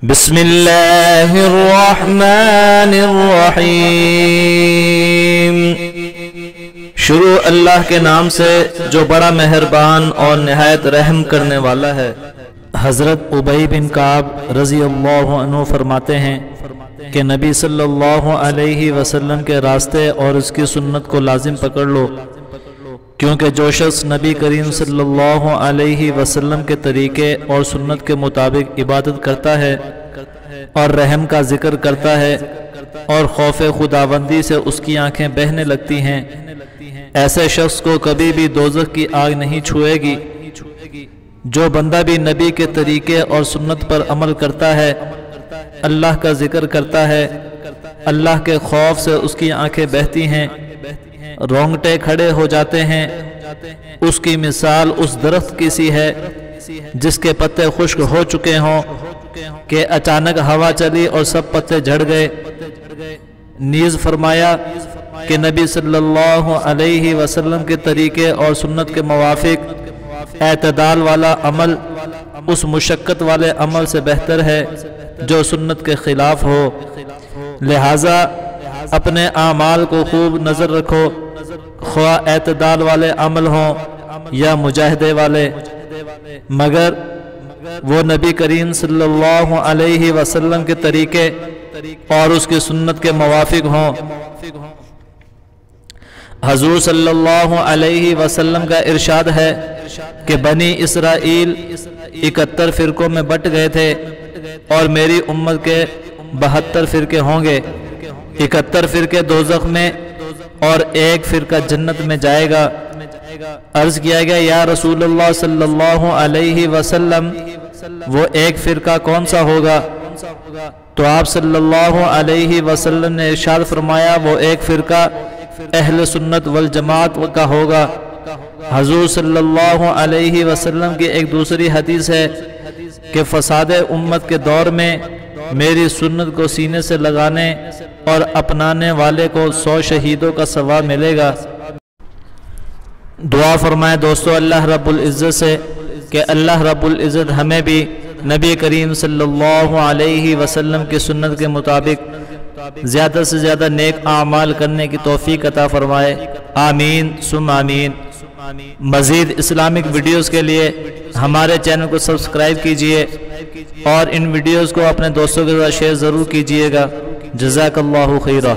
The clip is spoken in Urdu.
بسم اللہ الرحمن الرحیم۔ شروع اللہ کے نام سے جو بڑا مہربان اور نہایت رحم کرنے والا ہے۔ حضرت ابی بن کعب رضی اللہ عنہ فرماتے ہیں کہ نبی صلی اللہ علیہ وسلم کے راستے اور اس کی سنت کو لازم پکڑ لو، کیونکہ جو شخص نبی کریم صلی اللہ علیہ وسلم کے طریقے اور سنت کے مطابق عبادت کرتا ہے اور رحم کا ذکر کرتا ہے اور خوف خداوندی سے اس کی آنکھیں بہنے لگتی ہیں، ایسے شخص کو کبھی بھی دوزخ کی آگ نہیں چھوئے گی۔ جو بندہ بھی نبی کے طریقے اور سنت پر عمل کرتا ہے، اللہ کا ذکر کرتا ہے، اللہ کے خوف سے اس کی آنکھیں بہتی ہیں، رونگٹے کھڑے ہو جاتے ہیں، اس کی مثال اس درخت کی سی ہے جس کے پتے خشک ہو چکے ہوں کہ اچانک ہوا چلی اور سب پتے جھڑ گئے۔ نیز فرمایا کہ نبی صلی اللہ علیہ وسلم کے طریقے اور سنت کے موافق اعتدال والا عمل اس مشقت والے عمل سے بہتر ہے جو سنت کے خلاف ہو، لہٰذا اپنے اعمال کو خوب نظر رکھو، خواہ اعتدال والے عمل ہوں یا مجاہدے والے، مگر وہ نبی کریم صلی اللہ علیہ وسلم کے طریقے اور اس کی سنت کے موافق ہوں۔ حضور صلی اللہ علیہ وسلم کا ارشاد ہے کہ بنی اسرائیل 71 فرقوں میں بٹ گئے تھے اور میری امت کے 72 فرقے ہوں گے، 71 فرقے دوزخ میں اور ایک فرقہ جنت میں جائے گا۔ عرض کیا گیا یا رسول اللہ صلی اللہ علیہ وسلم وہ ایک فرقہ کون سا ہوگا؟ تو آپ صلی اللہ علیہ وسلم نے ارشاد فرمایا وہ ایک فرقہ اہل سنت والجماعت کا ہوگا۔ حضور صلی اللہ علیہ وسلم کی ایک دوسری حدیث ہے کہ فساد امت کے دور میں میری سنت کو سینے سے لگانے اور اپنانے والے کو 100 شہیدوں کا ثواب ملے گا۔ دعا فرمائے دوستو اللہ رب العزت سے کہ اللہ رب العزت ہمیں بھی نبی کریم صلی اللہ علیہ وسلم کی سنت کے مطابق زیادہ سے زیادہ نیک اعمال کرنے کی توفیق عطا فرمائے، آمین ثم آمین۔ مزید اسلامک ویڈیوز کے لیے ہمارے چینل کو سبسکرائب کیجئے اور ان ویڈیوز کو اپنے دوستوں کے ساتھ شیئر ضرور کیجئے گا۔ جزاک اللہ خیرہ۔